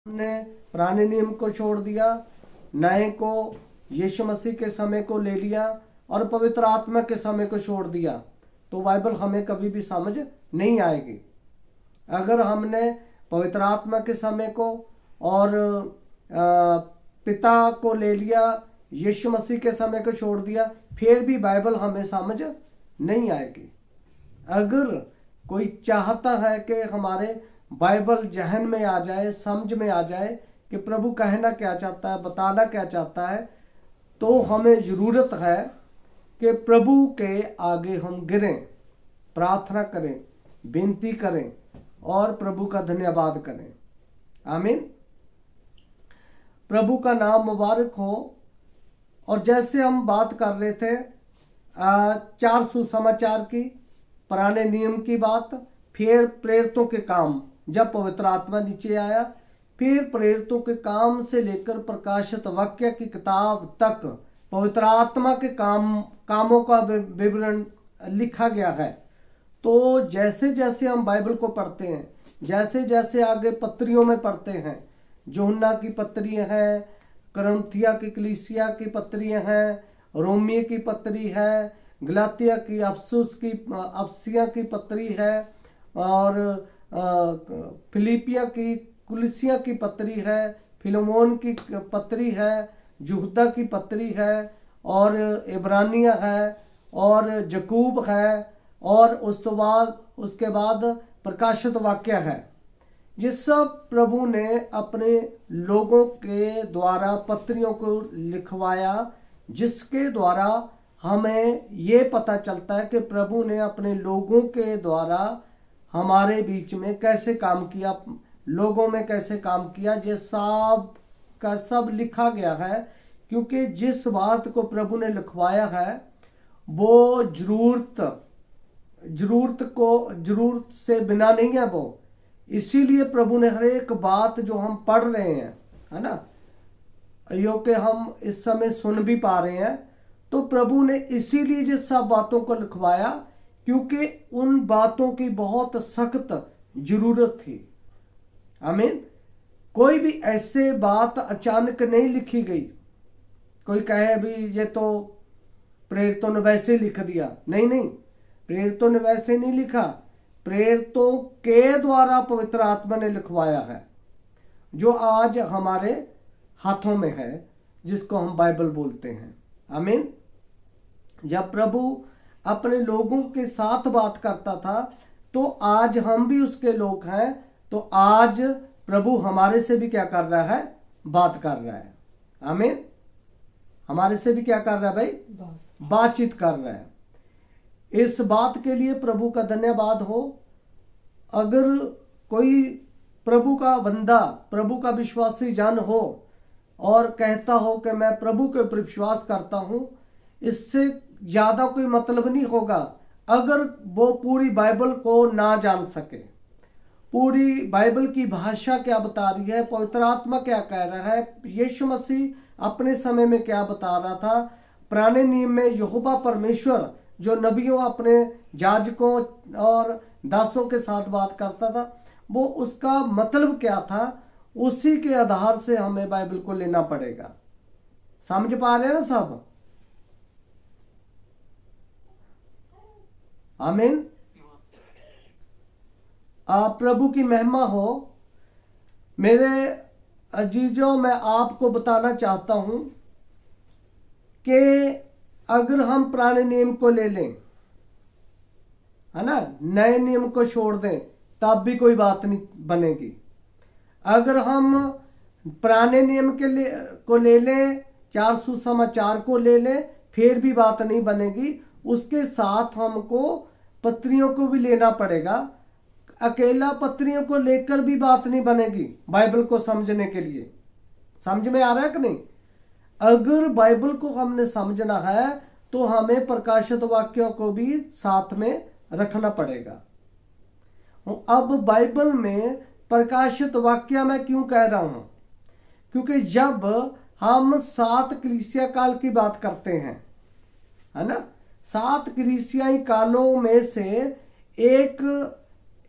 हमने पुराने नियम को छोड़ दिया, नए को यीशु मसीह के समय को ले लिया और पवित्र आत्मा के समय को छोड़ दिया, तो बाइबल हमें कभी भी समझ नहीं आएगी। अगर हमने पवित्र आत्मा के समय को और पिता को ले लिया, यीशु मसीह के समय को छोड़ दिया, फिर भी बाइबल हमें समझ नहीं आएगी। अगर कोई चाहता है कि हमारे बाइबल जहन में आ जाए, समझ में आ जाए कि प्रभु कहना क्या चाहता है, बताना क्या चाहता है, तो हमें जरूरत है कि प्रभु के आगे हम गिरें, प्रार्थना करें, विनती करें और प्रभु का धन्यवाद करें। आमीन। प्रभु का नाम मुबारक हो। और जैसे हम बात कर रहे थे 4 सुसमाचार की, पुराने नियम की बात, फिर प्रेरितों के काम, जब पवित्र आत्मा नीचे आया, फिर प्रेरितों के काम से लेकर प्रकाशित वाक्य की किताब तक पवित्र आत्मा के कामों का विवरण लिखा गया है। तो जैसे जैसे हम बाइबल को पढ़ते हैं, जैसे जैसे आगे पत्रियों में पढ़ते हैं, यूहन्ना की पत्री है, करंथिया की कलीसिया की पत्री है, रोमियो की पत्री है, गलातिया की, अफसिया की पत्री है, और फिलिपिया की कुलिसिया की पत्री है, फिलोमोन की पत्री है, यहूदा की पत्री है, और इब्रानिया है, और जकूब है, और उसके बाद प्रकाशित वाक्य है। ये सब प्रभु ने अपने लोगों के द्वारा पत्रियों को लिखवाया, जिसके द्वारा हमें ये पता चलता है कि प्रभु ने अपने लोगों के द्वारा हमारे बीच में कैसे काम किया, लोगों में कैसे काम किया। ये सब का सब लिखा गया है, क्योंकि जिस बात को प्रभु ने लिखवाया है वो जरूरत से बिना नहीं है वो। इसीलिए प्रभु ने हर एक बात जो हम पढ़ रहे हैं, है ना, यो कि हम इस समय सुन भी पा रहे हैं, तो प्रभु ने इसीलिए जिस सब बातों को लिखवाया, क्योंकि उन बातों की बहुत सख्त जरूरत थी। आमीन। कोई भी ऐसे बात अचानक नहीं लिखी गई। कोई कहे भी ये तो प्रेरितों ने वैसे लिख दिया। नहीं, प्रेरितों ने वैसे नहीं लिखा, प्रेरितों के द्वारा पवित्र आत्मा ने लिखवाया है, जो आज हमारे हाथों में है, जिसको हम बाइबल बोलते हैं। आमीन। जब प्रभु अपने लोगों के साथ बात करता था, तो आज हम भी उसके लोग हैं, तो आज प्रभु हमारे से भी क्या कर रहा है? बात कर रहा है। आमीन। हमारे से भी क्या कर रहा है भाई? बातचीत कर रहा है। इस बात के लिए प्रभु का धन्यवाद हो। अगर कोई प्रभु का बंदा, प्रभु का विश्वासी जन हो और कहता हो कि मैं प्रभु के ऊपर विश्वास करता हूं, इससे ज्यादा कोई मतलब नहीं होगा अगर वो पूरी बाइबल को ना जान सके। पूरी बाइबल की भाषा क्या बता रही है, पवित्र आत्मा क्या कह रहा है, यीशु मसीह अपने समय में क्या बता रहा था, पुराने नियम में यहोवा परमेश्वर जो नबियों, अपने याजकों और दासों के साथ बात करता था, वो उसका मतलब क्या था, उसी के आधार से हमें बाइबल को लेना पड़ेगा। समझ पा रहे हैं ना सब? आमीन। प्रभु की महिमा हो। मेरे अजीजों, मैं आपको बताना चाहता हूं कि अगर हम पुराने नियम को ले लें, है ना, नए नियम को छोड़ दें, तब भी कोई बात नहीं बनेगी। अगर हम पुराने नियम को ले लें, 4 सुसमाचार को ले लें, फिर भी बात नहीं बनेगी। उसके साथ हमको पत्रियों को भी लेना पड़ेगा। अकेला पत्रियों को लेकर भी बात नहीं बनेगी बाइबल को समझने के लिए। समझ में आ रहा है कि नहीं? अगर बाइबल को हमने समझना है तो हमें प्रकाशित वाक्यों को भी साथ में रखना पड़ेगा। अब बाइबल में प्रकाशित वाक्य मैं क्यों कह रहा हूं? क्योंकि जब हम 7 कलीसिया काल की बात करते हैं, है ना, 7 कलीसियाई कालों में से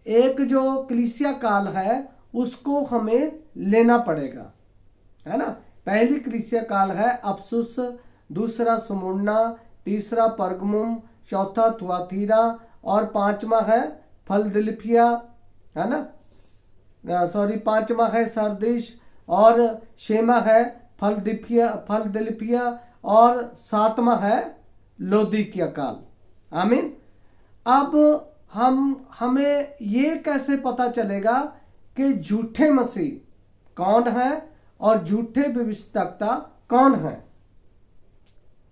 एक जो कलीसिया काल है उसको हमें लेना पड़ेगा, है ना। पहली कलीसिया काल है अफसुस, दूसरा स्मुरना, तीसरा परगमुम, चौथा थुआतीरा और पांचवा है फिलदिल्फिया, है ना। सॉरी, पांचवा है सरदीस और छेमा है फिलदिल्फिया और सातवां है लौदीकिया काल। आमीन। अब हमें ये कैसे पता चलेगा कि झूठे मसीह कौन है और झूठे भविष्यवक्ता कौन है?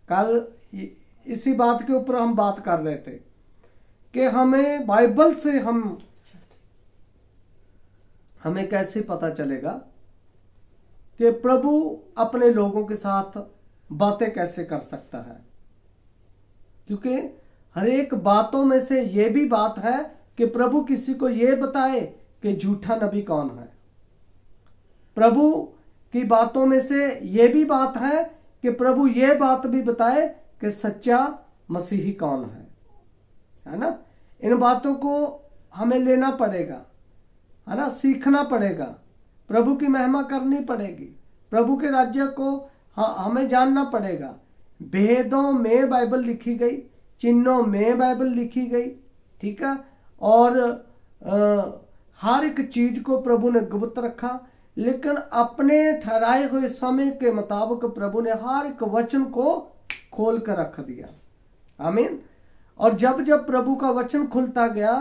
कल इसी बात के ऊपर हम बात कर रहे थे कि हमें बाइबल से हमें कैसे पता चलेगा कि प्रभु अपने लोगों के साथ बातें कैसे कर सकता है। क्योंकि हर एक बातों में से यह भी बात है कि प्रभु किसी को यह बताए कि झूठा नबी कौन है। प्रभु की बातों में से यह भी बात है कि प्रभु यह बात भी बताए कि सच्चा मसीही कौन है ना। इन बातों को हमें लेना पड़ेगा, है ना, सीखना पड़ेगा, प्रभु की महिमा करनी पड़ेगी, प्रभु के राज्य को हमें जानना पड़ेगा। भेदों में बाइबल लिखी गई, चिन्हों में बाइबल लिखी गई, ठीक है। और हर एक चीज को प्रभु ने गुप्त रखा, लेकिन अपने ठहराए हुए समय के मुताबिक प्रभु ने हर एक वचन को खोल कर रख दिया। आमीन। और जब जब प्रभु का वचन खुलता गया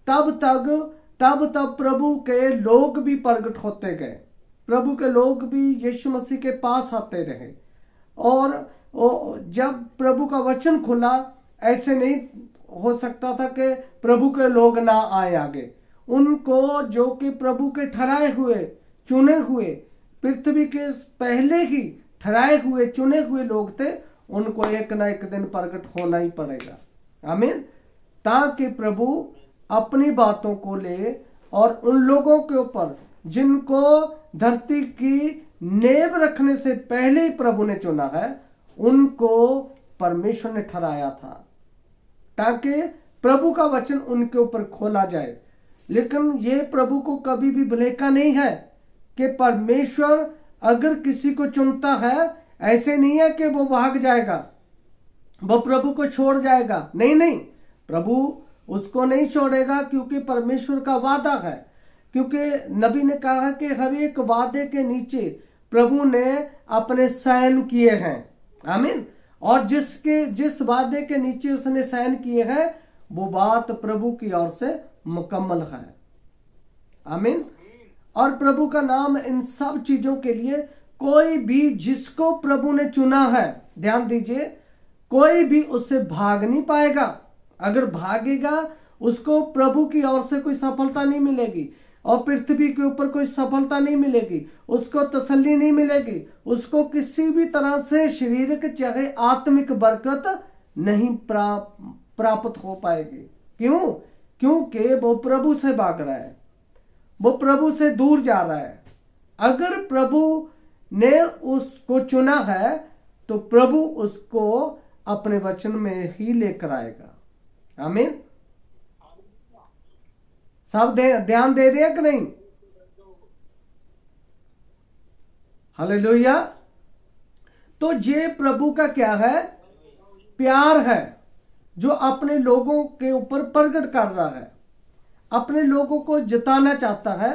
तब प्रभु के लोग भी प्रकट होते गए, प्रभु के लोग भी यीशु मसीह के पास आते रहे। और जब प्रभु का वचन खुला, ऐसे नहीं हो सकता था कि प्रभु के लोग ना आए आगे। उनको, जो कि प्रभु के ठहराए हुए चुने हुए, पृथ्वी के पहले ही ठहराए हुए चुने हुए लोग थे, उनको एक ना एक दिन प्रकट होना ही पड़ेगा। आमीन। ताकि प्रभु अपनी बातों को ले और उन लोगों के ऊपर जिनको धरती की नींव रखने से पहले ही प्रभु ने चुना है, उनको परमेश्वर ने ठहराया था ताकि प्रभु का वचन उनके ऊपर खोला जाए। लेकिन ये प्रभु को कभी भी भुलेखा नहीं है कि परमेश्वर अगर किसी को चुनता है, ऐसे नहीं है कि वो भाग जाएगा, वो प्रभु को छोड़ जाएगा। नहीं, प्रभु उसको नहीं छोड़ेगा, क्योंकि परमेश्वर का वादा है। क्योंकि नबी ने कहा है कि हर एक वादे के नीचे प्रभु ने अपने साइन किए हैं। आमीन। और जिस वादे के नीचे उसने साइन किए हैं, वो बात प्रभु की ओर से मुकम्मल है। आमीन। और प्रभु का नाम इन सब चीजों के लिए, कोई भी जिसको प्रभु ने चुना है, ध्यान दीजिए, कोई भी उससे भाग नहीं पाएगा। अगर भागेगा, उसको प्रभु की ओर से कोई सफलता नहीं मिलेगी और पृथ्वी के ऊपर कोई सफलता नहीं मिलेगी, उसको तसल्ली नहीं मिलेगी, उसको किसी भी तरह से शारीरिक चाहे आत्मिक बरकत नहीं प्राप्त हो पाएगी। क्यों? क्योंकि वो प्रभु से भाग रहा है, वो प्रभु से दूर जा रहा है। अगर प्रभु ने उसको चुना है तो प्रभु उसको अपने वचन में ही लेकर आएगा। आमीन। सब ध्यान दे रहे हैं कि नहीं? हालेलुया। तो ये प्रभु का क्या है? प्यार है, जो अपने लोगों के ऊपर प्रकट कर रहा है, अपने लोगों को जताना चाहता है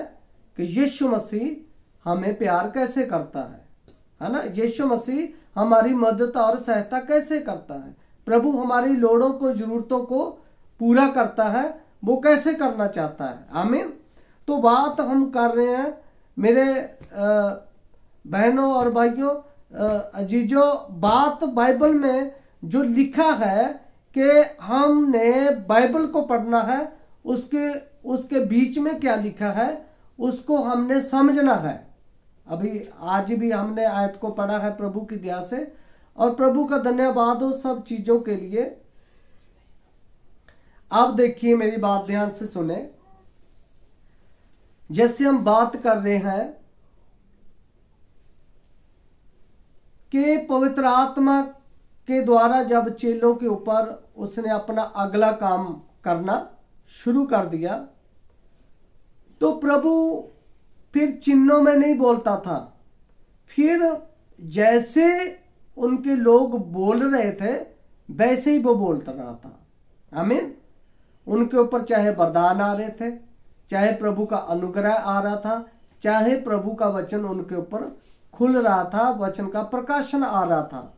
कि यीशु मसीह हमें प्यार कैसे करता है ना। यीशु मसीह हमारी मदद और सहायता कैसे करता है, प्रभु हमारी लोड़ों को, जरूरतों को पूरा करता है, वो कैसे करना चाहता है। आमीन। तो बात हम कर रहे हैं मेरे बहनों और भाइयों, अजीजों, बात बाइबल में जो लिखा है कि हमने बाइबल को पढ़ना है, उसके बीच में क्या लिखा है उसको हमने समझना है। अभी आज भी हमने आयत को पढ़ा है प्रभु की दया से, और प्रभु का धन्यवाद हो सब चीजों के लिए। अब देखिए, मेरी बात ध्यान से सुने। जैसे हम बात कर रहे हैं कि पवित्र आत्मा के द्वारा जब चेलों के ऊपर उसने अपना अगला काम करना शुरू कर दिया, तो प्रभु फिर चिन्हों में नहीं बोलता था, फिर जैसे उनके लोग बोल रहे थे वैसे ही वो बोलता रहा था। आमीन। उनके ऊपर चाहे वरदान आ रहे थे, चाहे प्रभु का अनुग्रह आ रहा था, चाहे प्रभु का वचन उनके ऊपर खुल रहा था, वचन का प्रकाशन आ रहा था,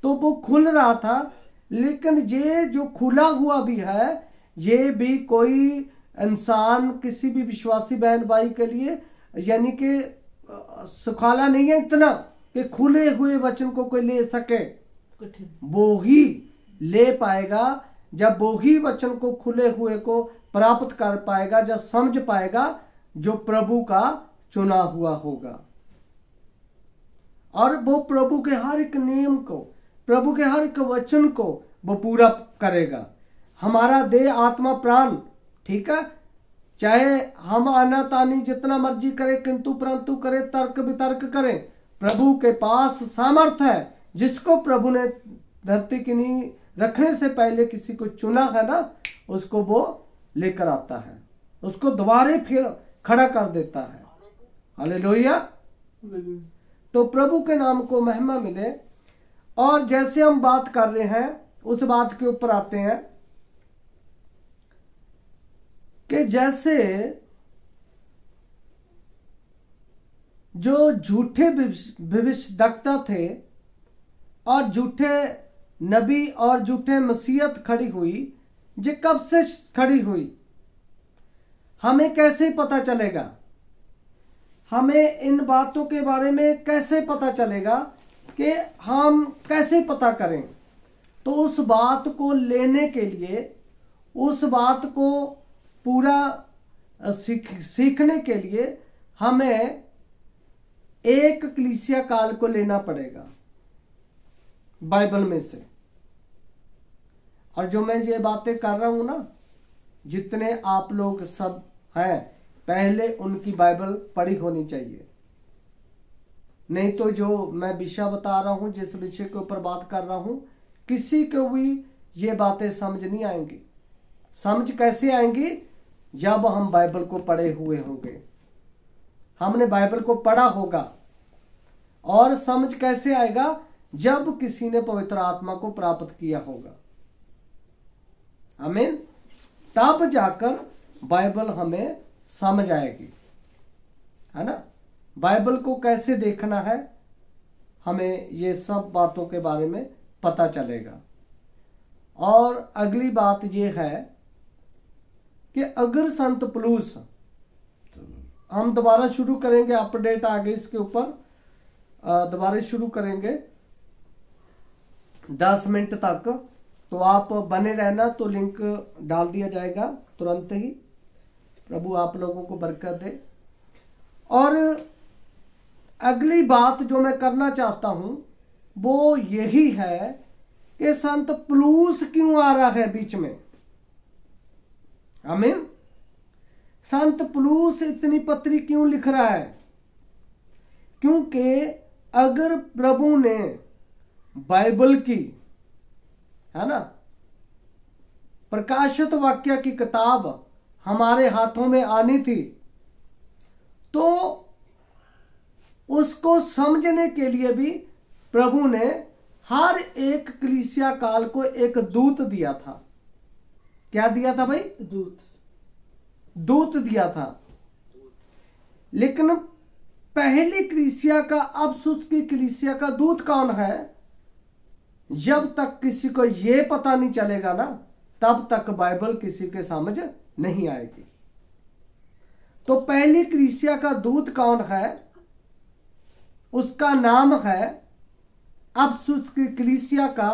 तो वो खुल रहा था। लेकिन ये जो खुला हुआ भी है, ये भी कोई इंसान किसी भी विश्वासी बहन भाई के लिए यानी कि सुखाला नहीं है इतना कि खुले हुए वचन को कोई ले सके। वो ही ले पाएगा जब वो ही वचन को खुले हुए को प्राप्त कर पाएगा, जब समझ पाएगा जो प्रभु का चुना हुआ होगा। और वो प्रभु के हर एक नियम को, प्रभु के हर एक वचन को वो पूरा करेगा। हमारा देह आत्मा प्राण, ठीक है, चाहे हम आनातानी जितना मर्जी करें किंतु परंतु करें, तर्क वितर्क करें, प्रभु के पास सामर्थ्य है। जिसको प्रभु ने धरती की नींव रखने से पहले किसी को चुना है ना, उसको वो लेकर आता है, उसको दोबारा फिर खड़ा कर देता है। हालेलुया। तो प्रभु के नाम को महिमा मिले। और जैसे हम बात कर रहे हैं उस बात के ऊपर आते हैं कि जैसे जो झूठे भविष्यद्वक्ता थे और झूठे नबी और झूठे मसीहत खड़ी हुई, ये कब से खड़ी हुई? हमें कैसे पता चलेगा? हमें इन बातों के बारे में कैसे पता चलेगा कि हम कैसे पता करें? तो उस बात को लेने के लिए, उस बात को पूरा सीखने के लिए हमें एक कलीसिया काल को लेना पड़ेगा बाइबल में से। और जो मैं ये बातें कर रहा हूं ना, जितने आप लोग सब हैं, पहले उनकी बाइबल पढ़ी होनी चाहिए। नहीं तो जो मैं विषय बता रहा हूं, जिस विषय के ऊपर बात कर रहा हूं, किसी को भी ये बातें समझ नहीं आएंगी। समझ कैसे आएंगी? जब हम बाइबल को पढ़े हुए होंगे, हमने बाइबल को पढ़ा होगा। और समझ कैसे आएगा? जब किसी ने पवित्र आत्मा को प्राप्त किया होगा। आमीन। तब जाकर बाइबल हमें समझ आएगी, है ना। बाइबल को कैसे देखना है, हमें ये सब बातों के बारे में पता चलेगा। और अगली बात यह है कि अगर संत पौलुस, हम दोबारा शुरू करेंगे, अपडेट आ गई इसके ऊपर, दोबारा शुरू करेंगे 10 मिनट तक, तो आप बने रहना। तो लिंक डाल दिया जाएगा तुरंत ही। प्रभु आप लोगों को बरकत दे। और अगली बात जो मैं करना चाहता हूं वो यही है कि संत पौलुस क्यों आ रहा है बीच में। आमीन। संत पौलुस इतनी पत्री क्यों लिख रहा है? क्योंकि अगर प्रभु ने बाइबल की, है ना, प्रकाशित वाक्य की किताब हमारे हाथों में आनी थी, तो उसको समझने के लिए भी प्रभु ने हर एक कलीसिया काल को एक दूत दिया था। क्या दिया था भाई? दूत दिया था। लेकिन पहली कलीसिया का, अफसुस की कलीसिया का दूत कौन है? जब तक किसी को यह पता नहीं चलेगा ना, तब तक बाइबल किसी के समझ नहीं आएगी। तो पहली कलीसिया का दूत कौन है? उसका नाम है, अफसुस की कलीसिया का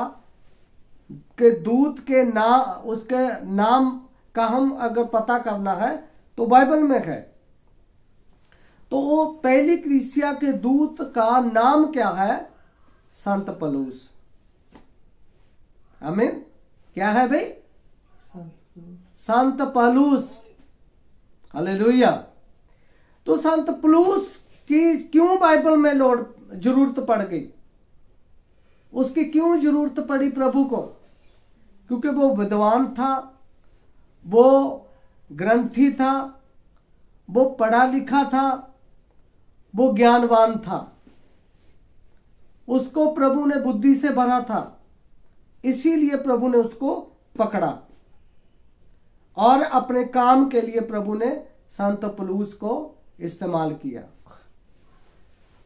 के दूत के नाम, उसके नाम का हम अगर पता करना है तो बाइबल में है। तो वो पहली कलीसिया के दूत का नाम क्या है? संत पौलुस। आमीन। क्या है भाई? संत पौलुस। हालेलुया। तो संत पौलुस की क्यों बाइबल में जरूरत पड़ गई? उसकी क्यों जरूरत पड़ी प्रभु को? क्योंकि वो विद्वान था, वो ग्रंथी था, वो पढ़ा लिखा था, वो ज्ञानवान था, उसको प्रभु ने बुद्धि से भरा था, इसीलिए प्रभु ने उसको पकड़ा और अपने काम के लिए प्रभु ने संत पौलुस को इस्तेमाल किया।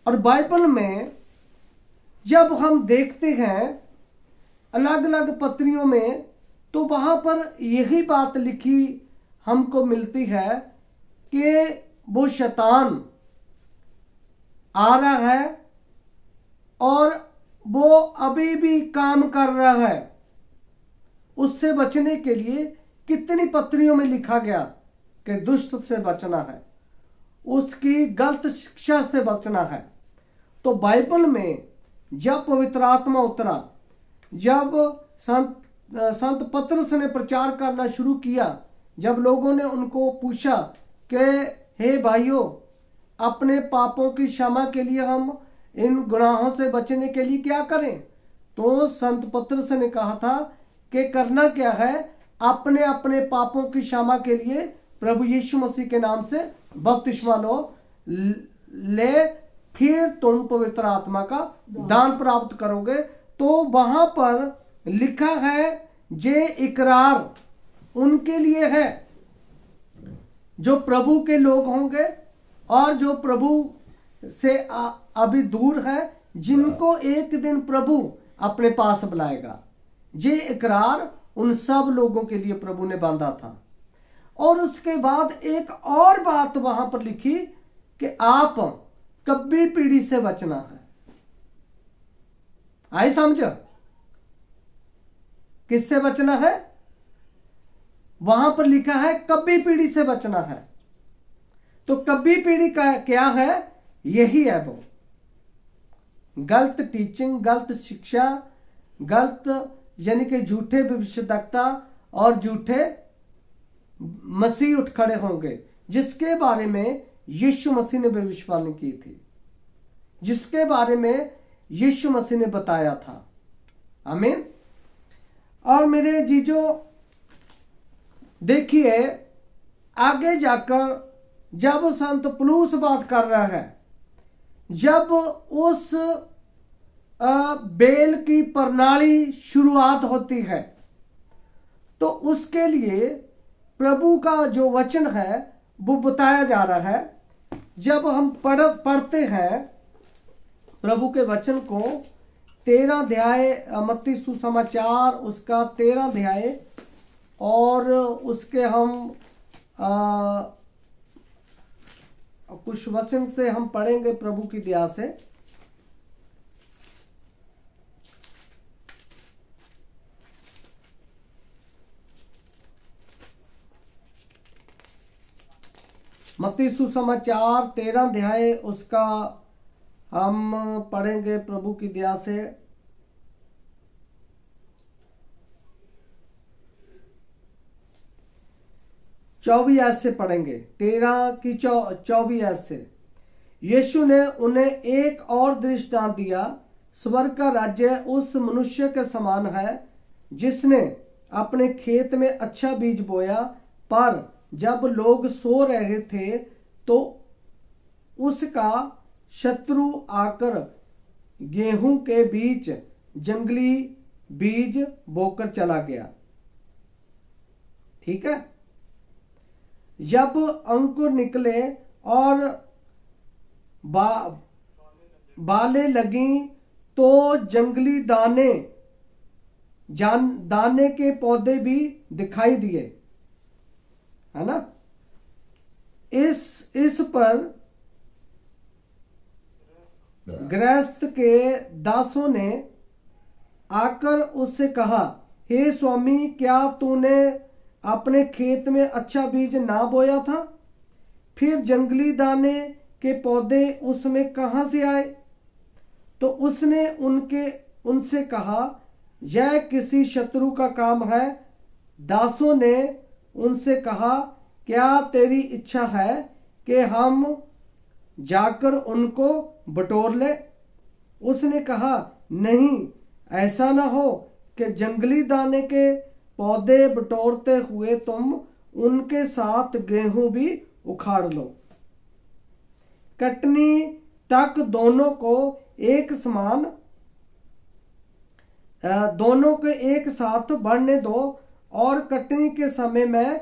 और बाइबल में जब हम देखते हैं अलग अलग पत्रियों में, तो वहां पर यही बात लिखी हमको मिलती है कि वो शैतान आ रहा है और वो अभी भी काम कर रहा है। उससे बचने के लिए कितनी पत्रियों में लिखा गया कि दुष्ट से बचना है, उसकी गलत शिक्षा से बचना है। तो बाइबल में जब पवित्र आत्मा उतरा, जब संत पतरस ने प्रचार करना शुरू किया, जब लोगों ने उनको पूछा कि हे भाइयों, अपने पापों की क्षमा के लिए हम इन गुनाहों से बचने के लिए क्या करें, तो संत पतरस ने कहा था कि करना क्या है, अपने अपने पापों की क्षमा के लिए प्रभु यीशु मसीह के नाम से बपतिस्मा लो, ले, फिर तुम पवित्र आत्मा का दान प्राप्त करोगे। तो वहां पर लिखा है जे इकरार उनके लिए है जो प्रभु के लोग होंगे और जो प्रभु से अभी दूर है, जिनको एक दिन प्रभु अपने पास बुलाएगा। ये इकरार उन सब लोगों के लिए प्रभु ने बांधा था। और उसके बाद एक और बात वहां पर लिखी कि आप कब्बी पीढ़ी से बचना है। आई समझ? किससे बचना है? वहां पर लिखा है कब्बी पीढ़ी से बचना है। तो कब्बी पीढ़ी का क्या है? यही है वो गलत टीचिंग, गलत शिक्षा, गलत यानी कि झूठे भविष्यवक्ता और झूठे मसीह उठ खड़े होंगे, जिसके बारे में यीशु मसीह ने भविष्यवाणी की थी, जिसके बारे में यीशु मसीह ने बताया था। आमीन। और मेरे जीजो देखिए, आगे जाकर जब संत पौलुस बात कर रहा है, जब उस बेल की प्रणाली शुरुआत होती है, तो उसके लिए प्रभु का जो वचन है वो बताया जा रहा है। जब हम पढ़ते हैं प्रभु के वचन को, 13 अध्याय मत्ती सुसमाचार उसका 13 अध्याय, और उसके हम कुछ वचन से हम पढ़ेंगे प्रभु की दया से। मत्ती सुसमाचार 13 अध्याय उसका हम पढ़ेंगे प्रभु की दया से। चौबीस आयत से पढ़ेंगे, 13 की 24 आयत से। यीशु ने उन्हें एक और दृष्टांत दिया, स्वर्ग का राज्य उस मनुष्य के समान है जिसने अपने खेत में अच्छा बीज बोया, पर जब लोग सो रहे थे तो उसका शत्रु आकर गेहूं के बीच जंगली बीज बोकर चला गया। ठीक है। जब अंकुर निकले और बालें लगी तो जंगली दाने के पौधे भी दिखाई दिए, है ना। इस पर गृहस्थ के दासों ने आकर उससे कहा, हे स्वामी, क्या तूने अपने खेत में अच्छा बीज ना बोया था? फिर जंगली दाने के पौधे उसमें कहां से आए? तो उसने उनसे कहा, यह किसी शत्रु का काम है। दासों ने उनसे कहा, क्या तेरी इच्छा है कि हम जाकर उनको बटोर ले? उसने कहा, नहीं, ऐसा ना हो कि जंगली दाने के पौधे बटोरते हुए तुम उनके साथ गेहूं भी उखाड़ लो। कटनी तक दोनों को एक साथ बढ़ने दो, और कटनी के समय में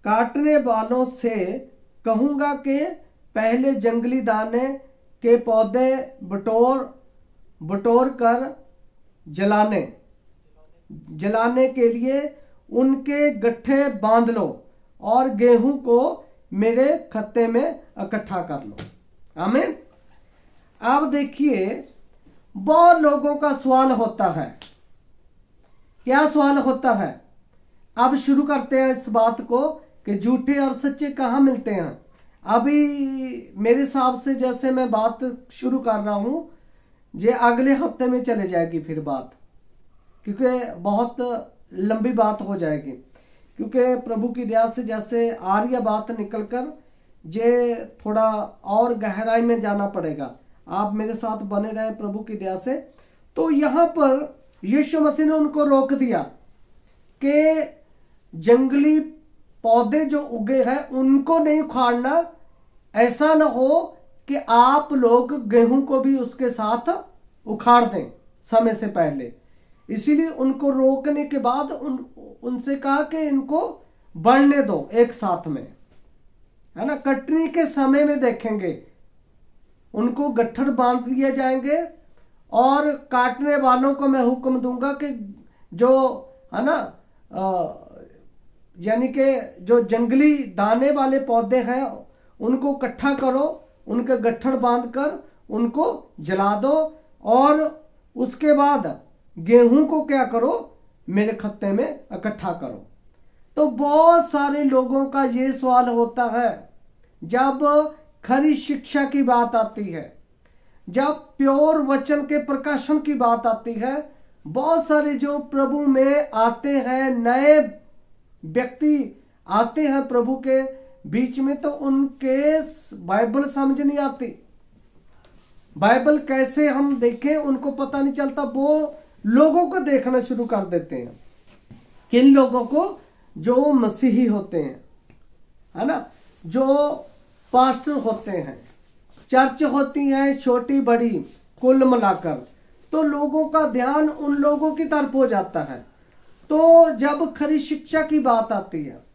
काटने वालों से कहूंगा कि पहले जंगली दाने के पौधे बटोर कर जलाने के लिए उनके गट्ठे बांध लो, और गेहूं को मेरे खत्ते में इकट्ठा कर लो। आमीन। अब देखिए, बहुत लोगों का सवाल होता है। क्या सवाल होता है? अब शुरू करते हैं इस बात को कि झूठे और सच्चे कहाँ मिलते हैं। अभी मेरे हिसाब से जैसे मैं बात शुरू कर रहा हूं, ये अगले हफ्ते में चले जाएगी फिर बात, क्योंकि बहुत लंबी बात हो जाएगी। क्योंकि प्रभु की दया से जैसे आ रही है बात निकलकर, ये थोड़ा और गहराई में जाना पड़ेगा। आप मेरे साथ बने रहें प्रभु की दया से। तो यहां पर यीशु मसीह ने उनको रोक दिया कि जंगली पौधे जो उगे हैं उनको नहीं उखाड़ना, ऐसा ना हो कि आप लोग गेहूं को भी उसके साथ उखाड़ दें समय से पहले। इसीलिए उनको रोकने के बाद उनसे कहा कि इनको बढ़ने दो एक साथ में, है ना। कटनी के समय में देखेंगे उनको गट्ठर बांध दिए जाएंगे, और काटने वालों को मैं हुक्म दूंगा कि जो है ना यानी कि जो जंगली दाने वाले पौधे हैं उनको इकट्ठा करो, उनके गट्ठर बांधकर उनको जला दो, और उसके बाद गेहूं को क्या करो, मेरे खत्ते में इकट्ठा करो। तो बहुत सारे लोगों का ये सवाल होता है, जब खरी शिक्षा की बात आती है, जब प्योर वचन के प्रकाशन की बात आती है, बहुत सारे जो प्रभु में आते हैं, नए व्यक्ति आते हैं प्रभु के बीच में, तो उनके बाइबल समझ नहीं आती। बाइबल कैसे हम देखें उनको पता नहीं चलता। वो लोगों को देखना शुरू कर देते हैं। किन लोगों को? जो मसीही होते हैं, है ना, जो पास्टर होते हैं, चर्च होती है छोटी बड़ी कुल मिलाकर, तो लोगों का ध्यान उन लोगों की तरफ हो जाता है। तो जब खरी शिक्षा की बात आती है,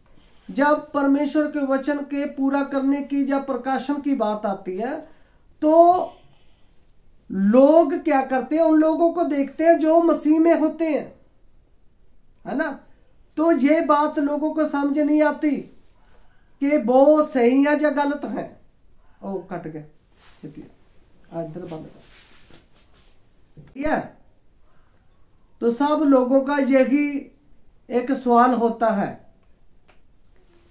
जब परमेश्वर के वचन के पूरा करने की, जब प्रकाशन की बात आती है, तो लोग क्या करते हैं? उन लोगों को देखते हैं जो मसीह में होते हैं, है ना। तो ये बात लोगों को समझ नहीं आती कि वो सही है या गलत है। ओ कट गए, इधर बंद कर। तो सब लोगों का यही एक सवाल होता है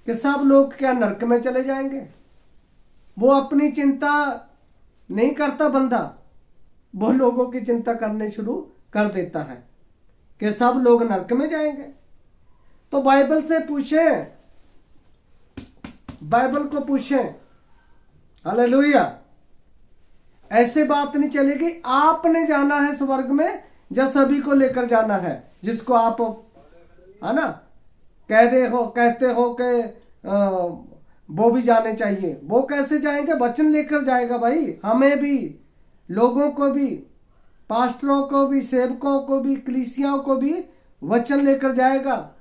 कि सब लोग क्या नरक में चले जाएंगे? वो अपनी चिंता नहीं करता बंदा, वो लोगों की चिंता करने शुरू कर देता है कि सब लोग नरक में जाएंगे। तो बाइबल से पूछें, बाइबल को पूछें। हालेलुया। ऐसे बात नहीं चलेगी। आपने जाना है स्वर्ग में, या सभी को लेकर जाना है, जिसको आप, है ना, कहते हो कि वो भी जाने चाहिए। वो कैसे जाएंगे? वचन लेकर जाएगा भाई। हमें भी, लोगों को भी, पास्टरों को भी, सेवकों को भी, कलीसियाओं को भी वचन लेकर जाएगा।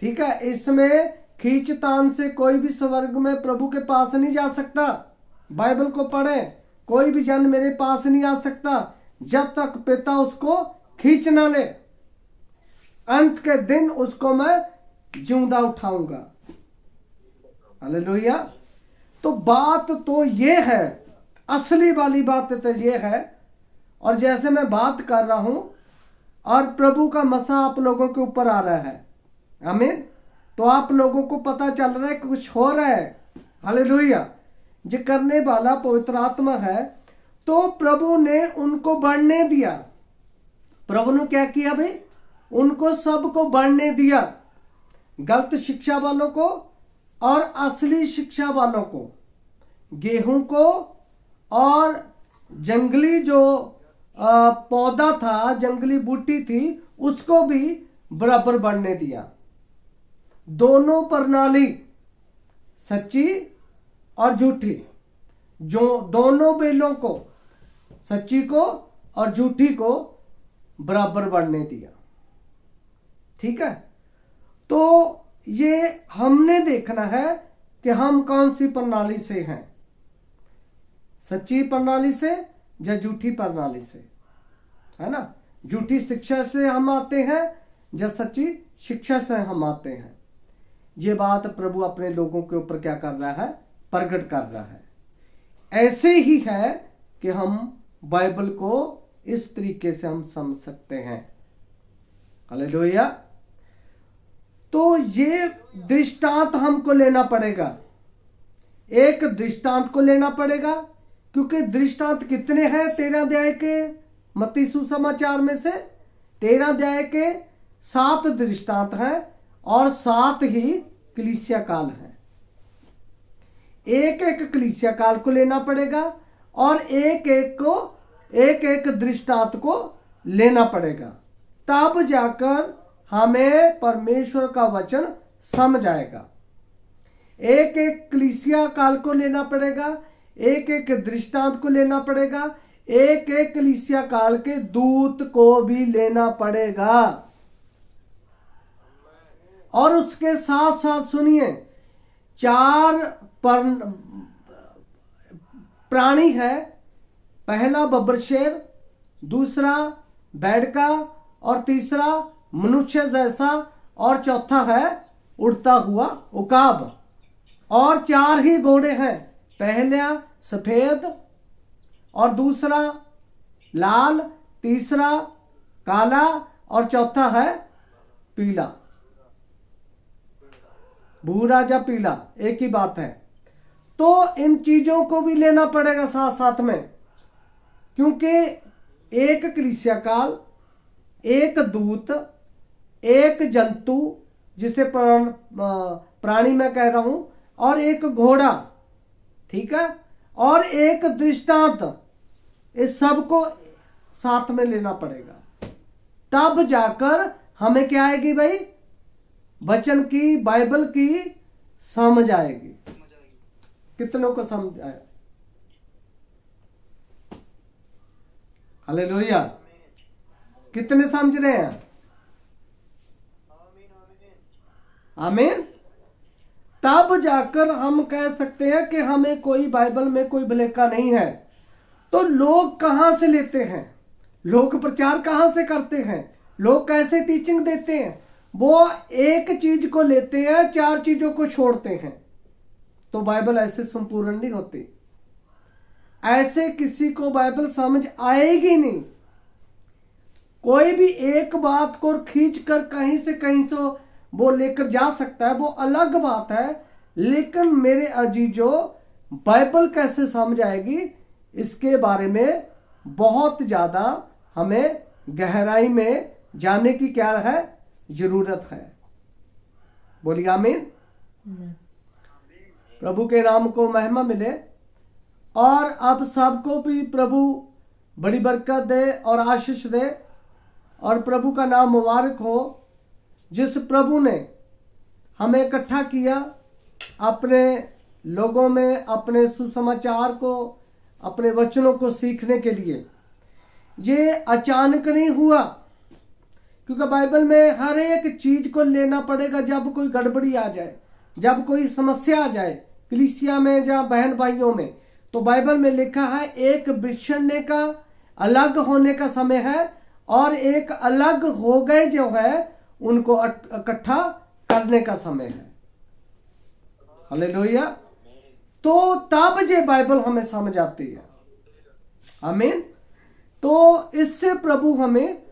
ठीक है। इसमें खींचतान से कोई भी स्वर्ग में प्रभु के पास नहीं जा सकता। बाइबल को पढ़ें। कोई भी जन मेरे पास नहीं आ सकता जब तक पिता उसको खींच ना ले। अंत के दिन उसको मैं जिंदा उठाऊंगा। हालेलुया। तो बात तो ये है, असली वाली बात तो ये है। और जैसे मैं बात कर रहा हूं, और प्रभु का मसा आप लोगों के ऊपर आ रहा है, आमीन, तो आप लोगों को पता चल रहा है कि कुछ हो रहा है। हालेलुया। जो करने वाला पवित्र आत्मा है। तो प्रभु ने उनको बढ़ने दिया। प्रभु ने क्या किया भाई? उनको सबको बढ़ने दिया, गलत शिक्षा वालों को और असली शिक्षा वालों को, गेहूं को और जंगली जो पौधा था, जंगली बूटी थी, उसको भी बराबर बढ़ने दिया। दोनों प्रणाली, सच्ची और झूठी, जो दोनों बेलों को, सच्ची को और झूठी को बराबर बढ़ने दिया। ठीक है, तो ये हमने देखना है कि हम कौन सी प्रणाली से हैं, सच्ची प्रणाली से या झूठी प्रणाली से, है ना। झूठी शिक्षा से हम आते हैं या सच्ची शिक्षा से हम आते हैं। ये बात प्रभु अपने लोगों के ऊपर क्या कर रहा है, प्रकट कर रहा है। ऐसे ही है कि हम बाइबल को इस तरीके से हम समझ सकते हैं। हालेलुया। तो ये दृष्टांत हमको लेना पड़ेगा, एक दृष्टांत को लेना पड़ेगा, क्योंकि दृष्टांत कितने हैं 13 अध्याय के मत्ती सुसमाचार में से 13 अध्याय के 7 दृष्टांत हैं और 7 ही कलीसिया काल है। एक एक कलीसिया काल को लेना पड़ेगा और एक एक दृष्टांत को लेना पड़ेगा, तब जाकर हमें परमेश्वर का वचन समझ आएगा। एक एक कलीसिया काल को लेना पड़ेगा, एक एक दृष्टांत को लेना पड़ेगा, एक एक कलीसिया काल के दूत को भी लेना पड़ेगा। और उसके साथ साथ सुनिए, 4 प्राणी है, पहला बब्बरशेर, दूसरा बैडका और तीसरा मनुष्य जैसा और चौथा है उड़ता हुआ उकाब। और 4 ही घोड़े हैं, पहला सफेद और दूसरा लाल, तीसरा काला और चौथा है पीला, भूरा या पीला, एक ही बात है। तो इन चीजों को भी लेना पड़ेगा साथ साथ में, क्योंकि एक कलीसिया काल, एक दूत, एक जंतु जिसे प्राणी मैं कह रहा हूं, और एक घोड़ा, ठीक है, और एक दृष्टांत, इस सब को साथ में लेना पड़ेगा। तब जाकर हमें क्या आएगी भाई, वचन की, बाइबल की समझ आएगी। कितनों को समझ आया? हालेलुया। कितने समझ रहे हैं? आमीन। तब जाकर हम कह सकते हैं कि हमें कोई बाइबल में कोई भलेखा नहीं है। तो लोग कहां से लेते हैं, लोग प्रचार कहां से करते हैं, लोग कैसे टीचिंग देते हैं? वो एक चीज को लेते हैं, 4 चीजों को छोड़ते हैं। तो बाइबल ऐसे संपूर्ण नहीं होती, ऐसे किसी को बाइबल समझ आएगी नहीं। कोई भी एक बात को खींच कर कहीं से वो लेकर जा सकता है, वो अलग बात है, लेकिन मेरे अजीजों, बाइबल कैसे समझ आएगी, इसके बारे में बहुत ज्यादा हमें गहराई में जानने की क्या है, जरूरत है। बोलिए आमीन। प्रभु के नाम को महिमा मिले। और अब सबको भी प्रभु बड़ी बरकत दे और आशीष दे, और प्रभु का नाम मुबारक हो, जिस प्रभु ने हमें इकट्ठा किया अपने लोगों में, अपने सुसमाचार को, अपने वचनों को सीखने के लिए। ये अचानक नहीं हुआ, क्योंकि बाइबल में हर एक चीज को लेना पड़ेगा। जब कोई गड़बड़ी आ जाए, जब कोई समस्या आ जाए कलीसिया में या बहन भाइयों में, तो बाइबल में लिखा है एक बिछड़ने का, अलग होने का समय है, और एक अलग हो गए जो है उनको इकट्ठा करने का समय है। हालेलुया। तो तब ये बाइबल हमें समझ आती है। आमीन। तो इससे प्रभु हमें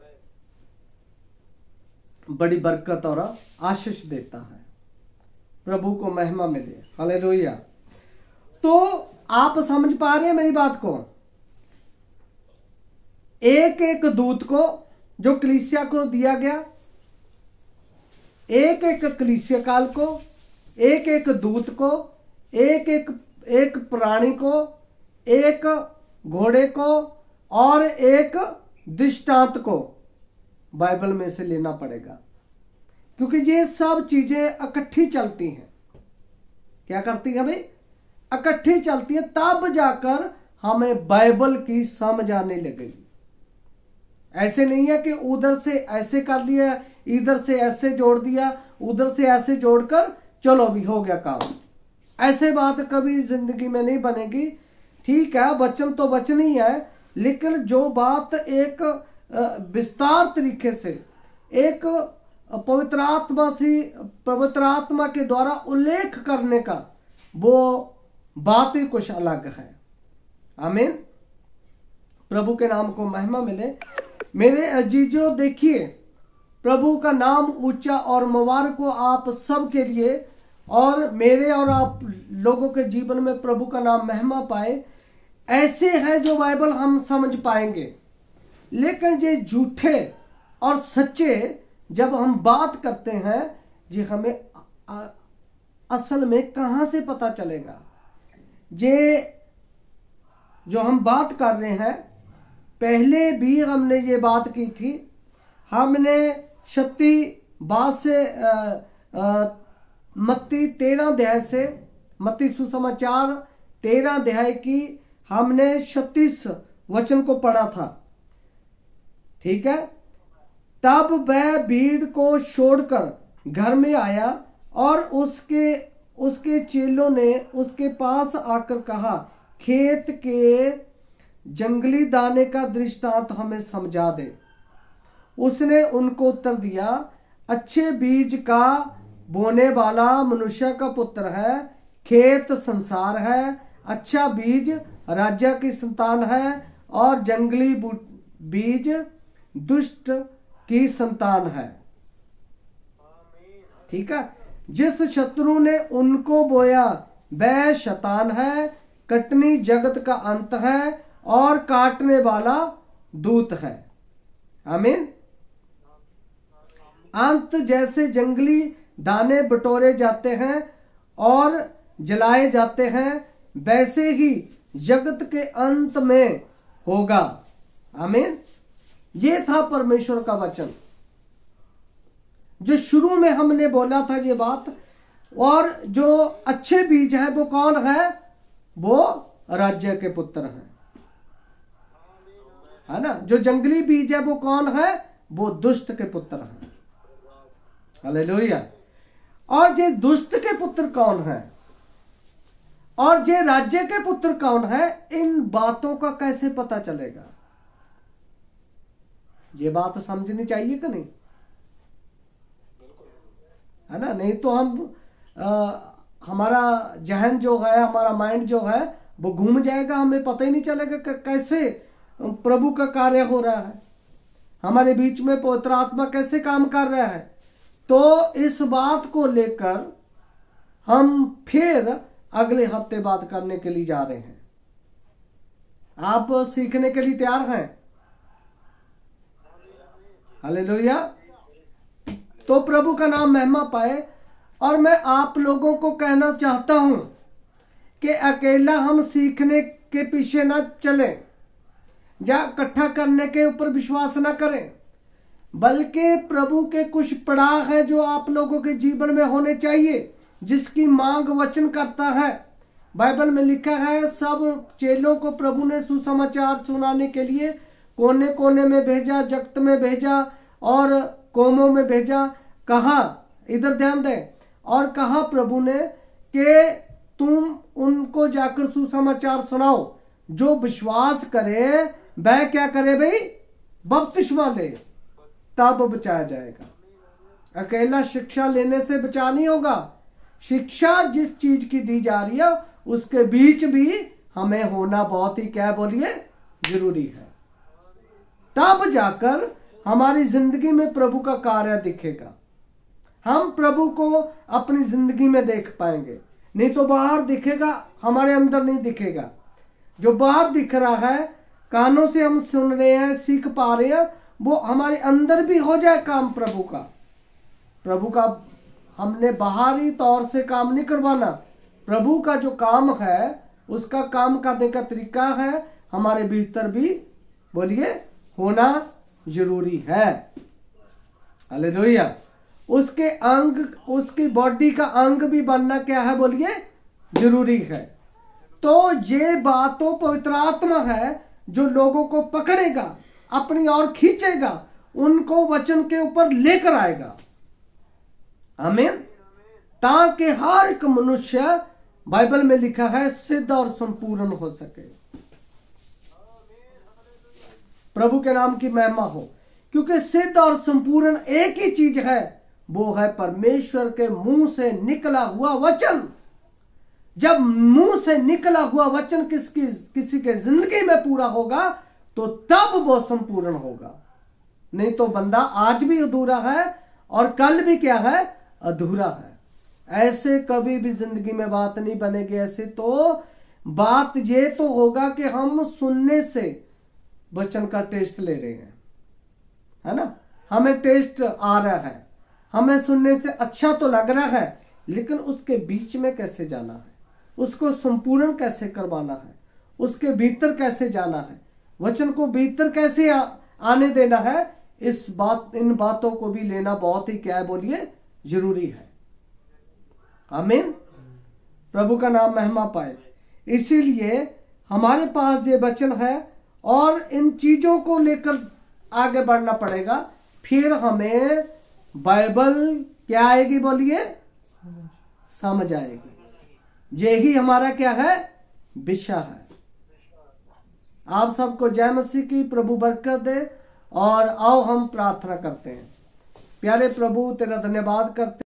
बड़ी बरकत और आशीष देता है। प्रभु को महिमा मिले। हालेलुया। तो आप समझ पा रहे हैं मेरी बात को? एक एक दूत को जो कलीसिया को दिया गया, एक एक कलीसिया काल को, एक एक दूत को, एक प्राणी को, एक घोड़े को और एक दृष्टांत को बाइबल में से लेना पड़ेगा, क्योंकि ये सब चीजें इकट्ठी चलती हैं। क्या करती हैं भाई? इकट्ठी चलती है, तब जाकर हमें बाइबल की समझ आने लगेगी। ऐसे नहीं है कि उधर से ऐसे कर लिया, इधर से ऐसे जोड़ दिया, उधर से ऐसे जोड़कर चलो भी हो गया काम। ऐसे बात कभी जिंदगी में नहीं बनेगी। ठीक है, वचन तो वचन ही है, लेकिन जो बात एक विस्तार तरीके से, एक पवित्र आत्मा के द्वारा उल्लेख करने का, वो बात ही कुछ अलग है। आमीन। प्रभु के नाम को महिमा मिले। मेरे अजीजों, देखिए, प्रभु का नाम ऊंचा और मुबारक हो आप सब के लिए, और मेरे और आप लोगों के जीवन में प्रभु का नाम महिमा पाए। ऐसे है जो बाइबल हम समझ पाएंगे, लेकिन ये झूठे और सच्चे जब हम बात करते हैं, ये हमें असल में कहां से पता चलेगा? ये जो हम बात कर रहे हैं, पहले भी हमने ये बात की थी। हमने शक्ति बात से मत्ती 13 अध्याय से, मत्ती सुसमाचार 13 अध्याय की हमने 36 वचन को पढ़ा था। ठीक है। तब वह भीड़ को छोड़कर घर में आया और उसके चेलों ने उसके पास आकर कहा, खेत के जंगली दाने का दृष्टांत हमें समझा दे। उसने उनको उत्तर दिया, अच्छे बीज का बोने वाला मनुष्य का पुत्र है। खेत संसार है, अच्छा बीज राज्य की संतान है, और जंगली बीज दुष्ट की संतान है। ठीक है। जिस शत्रु ने उनको बोया वह शैतान है। कटनी जगत का अंत है और काटने वाला दूत है। आमीन। अंत जैसे जंगली दाने बटोरे जाते हैं और जलाए जाते हैं, वैसे ही जगत के अंत में होगा। आमीन। ये था परमेश्वर का वचन, जो शुरू में हमने बोला था ये बात। और जो अच्छे बीज है वो कौन है? वो राज्य के पुत्र हैं, है ना। जो जंगली बीज है वो कौन है? वो दुष्ट के पुत्र हैं। हालेलुया। और ये दुष्ट के पुत्र कौन है और ये राज्य के पुत्र कौन है? इन बातों का कैसे पता चलेगा? ये बात समझनी चाहिए कि नहीं? है ना। नहीं तो हमारा जहन जो है, हमारा माइंड जो है, वो घूम जाएगा। हमें पता ही नहीं चलेगा कि कैसे प्रभु का कार्य हो रहा है, हमारे बीच में पवित्र आत्मा कैसे काम कर रहा है। तो इस बात को लेकर हम फिर अगले हफ्ते बात करने के लिए जा रहे हैं। आप सीखने के लिए तैयार हैं? हालेलुया। तो प्रभु का नाम महिमा पाए। और मैं आप लोगों को कहना चाहता हूं कि अकेला हम सीखने के पीछे ना चलें, या इकट्ठा करने के ऊपर विश्वास ना करें, बल्कि प्रभु के कुछ पड़ाव है जो आप लोगों के जीवन में होने चाहिए, जिसकी मांग वचन करता है। बाइबल में लिखा है, सब चेलों को प्रभु ने सुसमाचार सुनाने के लिए कोने कोने में भेजा, जगत में भेजा और कौमों में भेजा। कहा, इधर ध्यान दें, और कहा प्रभु ने कि तुम उनको जाकर सुसमाचार सुनाओ। जो विश्वास करे वह क्या करे भाई? बपतिस्मा ले, तब बचाया जाएगा। अकेला शिक्षा लेने से बचा नहीं होगा। शिक्षा जिस चीज की दी जा रही है उसके बीच भी हमें होना बहुत ही, क्या बोलिए, जरूरी है। तब जाकर हमारी जिंदगी में प्रभु का कार्य दिखेगा। हम प्रभु को अपनी जिंदगी में देख पाएंगे। नहीं तो बाहर दिखेगा, हमारे अंदर नहीं दिखेगा। जो बाहर दिख रहा है, कानों से हम सुन रहे हैं, सीख पा रहे हैं, वो हमारे अंदर भी हो जाए काम प्रभु का। हमने बाहरी तौर से काम नहीं करवाना। प्रभु का जो काम है, उसका काम करने का तरीका है हमारे भीतर भी, बोलिए, होना जरूरी है। हालेलुया। उसके अंग, उसकी बॉडी का अंग भी बनना क्या है, बोलिए, जरूरी है। तो ये बात तो पवित्र आत्मा है जो लोगों को पकड़ेगा, अपनी ओर खींचेगा, उनको वचन के ऊपर लेकर आएगा। आमीन। ताकि हर एक मनुष्य, बाइबल में लिखा है, सिद्ध और संपूर्ण हो सके। प्रभु के नाम की महिमा हो। क्योंकि सिद्ध और संपूर्ण एक ही चीज है, वो है परमेश्वर के मुंह से निकला हुआ वचन। जब मुंह से निकला हुआ वचन किसी के जिंदगी में पूरा होगा तो तब वो संपूर्ण होगा। नहीं तो बंदा आज भी अधूरा है और कल भी क्या है, अधूरा है। ऐसे कभी भी जिंदगी में बात नहीं बनेगी। ऐसे तो बात ये तो होगा कि हम सुनने से वचन का टेस्ट ले रहे हैं, है ना, हमें टेस्ट आ रहा है, हमें सुनने से अच्छा तो लग रहा है, लेकिन उसके बीच में कैसे जाना है, उसको संपूर्ण कैसे करवाना है, उसके भीतर कैसे जाना है, वचन को भीतर कैसे आने देना है, इन बातों को भी लेना बहुत ही क्या है, बोलिए, जरूरी है। आमीन। प्रभु का नाम महिमा पाए। इसीलिए हमारे पास ये वचन है और इन चीजों को लेकर आगे बढ़ना पड़ेगा। फिर हमें बाइबल क्या आएगी, बोलिए, समझ आएगी। यही हमारा क्या है, विषय है। आप सबको जय मसीह की। प्रभु बरकत दे। और आओ हम प्रार्थना करते हैं। प्यारे प्रभु, तेरा धन्यवाद करते